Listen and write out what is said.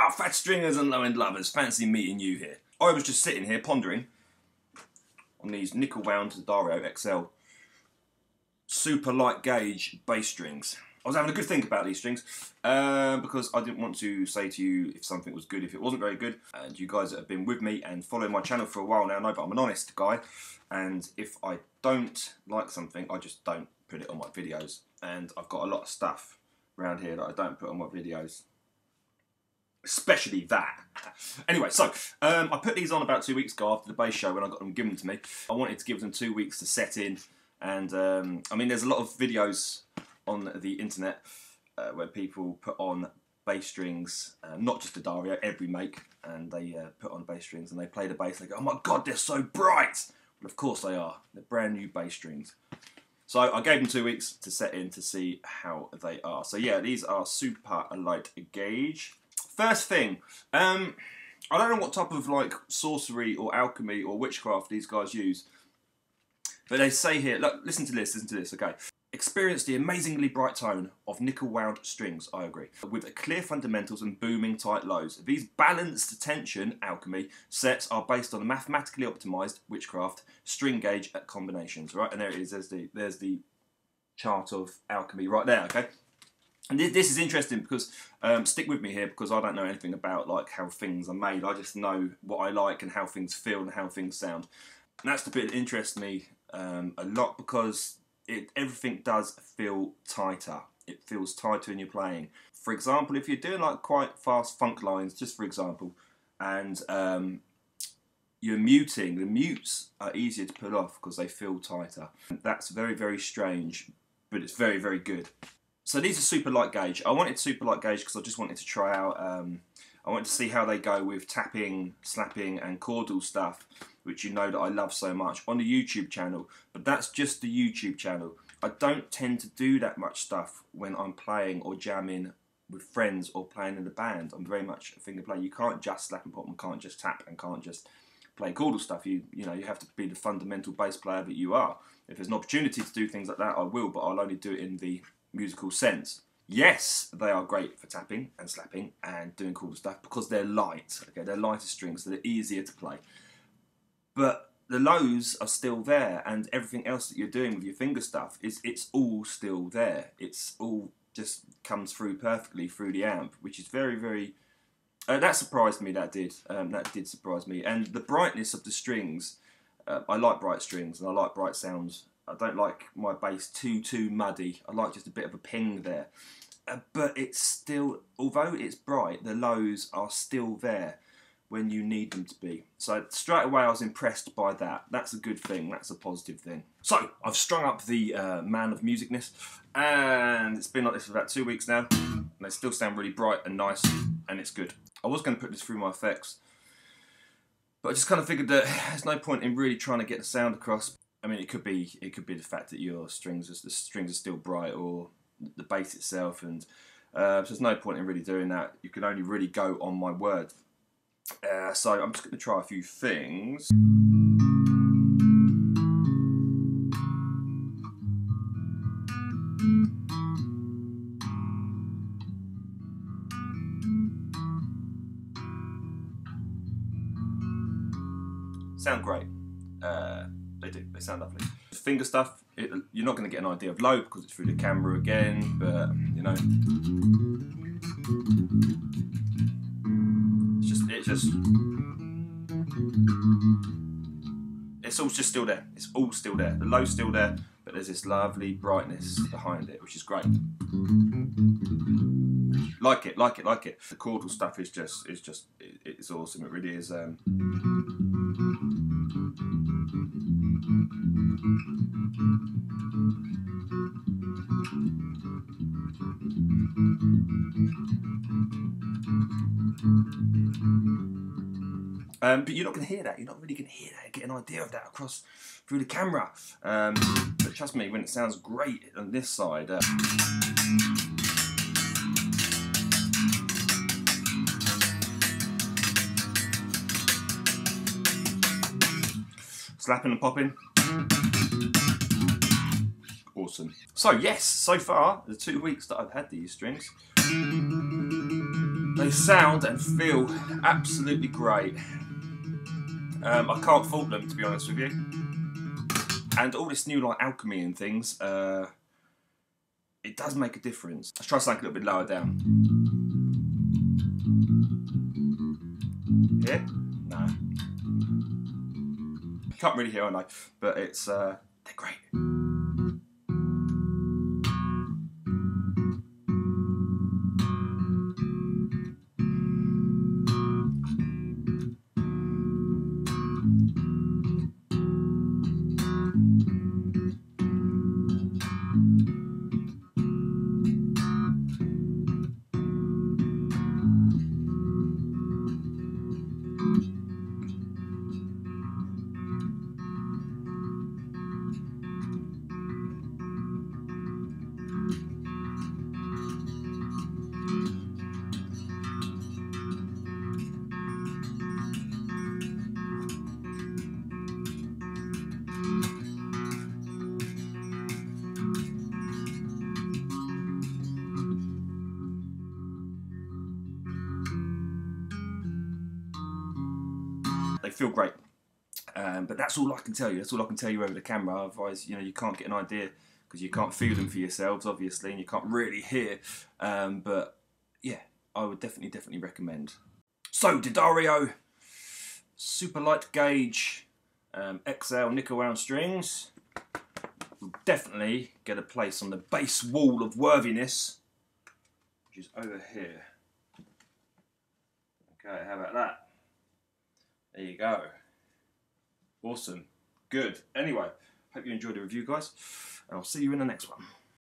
Ah, fat stringers and low-end lovers, fancy meeting you here. I was just sitting here pondering on these nickel wound Daddario XL super light gauge bass strings. I was having a good think about these strings because I didn't want to say to you if something was good if it wasn't very good. And you guys that have been with me and following my channel for a while now know that I'm an honest guy, and if I don't like something I just don't put it on my videos, and I've got a lot of stuff around here that I don't put on my videos. Especially that. Anyway, so I put these on about 2 weeks ago after the bass show when I got them given to me. I wanted to give them 2 weeks to set in, and I mean there's a lot of videos on the internet where people put on bass strings, not just Daddario, every make, and they put on bass strings and they play the bass, they go, oh my god, they're so bright! But of course they are, they're brand new bass strings. So I gave them 2 weeks to set in to see how they are. So yeah, these are super light gauge. First thing, I don't know what type of like sorcery or alchemy or witchcraft these guys use, but they say here, look, listen to this, okay. Experience the amazingly bright tone of nickel wound strings, I agree, with clear fundamentals and booming tight lows. These balanced tension alchemy sets are based on mathematically optimized witchcraft string gauge combinations, right? And there it is, there's the chart of alchemy right there, okay? And this is interesting because, stick with me here, because I don't know anything about like how things are made. I just know what I like and how things feel and how things sound. And that's the bit that interests me a lot, because everything does feel tighter. It feels tighter when you're playing. For example, if you're doing like quite fast funk lines, just for example, and you're muting, the mutes are easier to pull off because they feel tighter. That's very, very strange, but it's very, very good. So these are super light gauge. I wanted super light gauge because I just wanted to try out, I wanted to see how they go with tapping, slapping and chordal stuff, which you know that I love so much, on the YouTube channel. But that's just the YouTube channel. I don't tend to do that much stuff when I'm playing or jamming with friends or playing in a band. I'm very much a finger player. You can't just slap and pop and can't just tap and can't just play chordal stuff. You know, you have to be the fundamental bass player that you are. If there's an opportunity to do things like that, I will, but I'll only do it in the musical sense. Yes, they are great for tapping and slapping and doing cool stuff because they're light. Okay, they're lighter strings, so they're easier to play. But the lows are still there, and everything else that you're doing with your finger stuff it's all still there. It's all just comes through perfectly through the amp, which is very, very. That surprised me. That did surprise me. And the brightness of the strings. I like bright strings and I like bright sounds. I don't like my bass too muddy. I like just a bit of a ping there. But it's still, although it's bright, the lows are still there when you need them to be. So straight away I was impressed by that. That's a good thing, that's a positive thing. So I've strung up the Man of Musicness, and it's been like this for about 2 weeks now, and they still sound really bright and nice, and it's good. I was going to put this through my effects, but I just kind of figured that there's no point in really trying to get the sound across. I mean, it could be the fact that the strings are still bright, or the bass itself, and so there's no point in really doing that. You can only really go on my word. So I'm just going to try a few things. Sound great. They do. They sound lovely. Finger stuff, you're not going to get an idea of low because it's through the camera again, but you know, it's all just still there. It's all still there. The low's still there, but there's this lovely brightness behind it, which is great. Like it. The chordal stuff is it's awesome. It really is. But you're not going to hear that. You're not really going to hear that. Get an idea of that across through the camera. But trust me, when it sounds great on this side. Slapping and popping. Awesome. So yes, so far, the 2 weeks that I've had these strings, They sound and feel absolutely great. I can't fault them, to be honest with you. And all this new like alchemy and things, it does make a difference. Let's try something a little bit lower down. Here? No. Can't really hear, I know, but it's they're great. They feel great, but that's all I can tell you. That's all I can tell you over the camera. Otherwise, you know, you can't get an idea because you can't feel them for yourselves, obviously, and you can't really hear. But yeah, I would definitely recommend. So Daddario super light gauge XL nickel wound strings will definitely get a place on the base wall of worthiness, which is over here. Okay, how about that? There you go. Awesome. Good. Anyway, hope you enjoyed the review, guys. And I'll see you in the next one.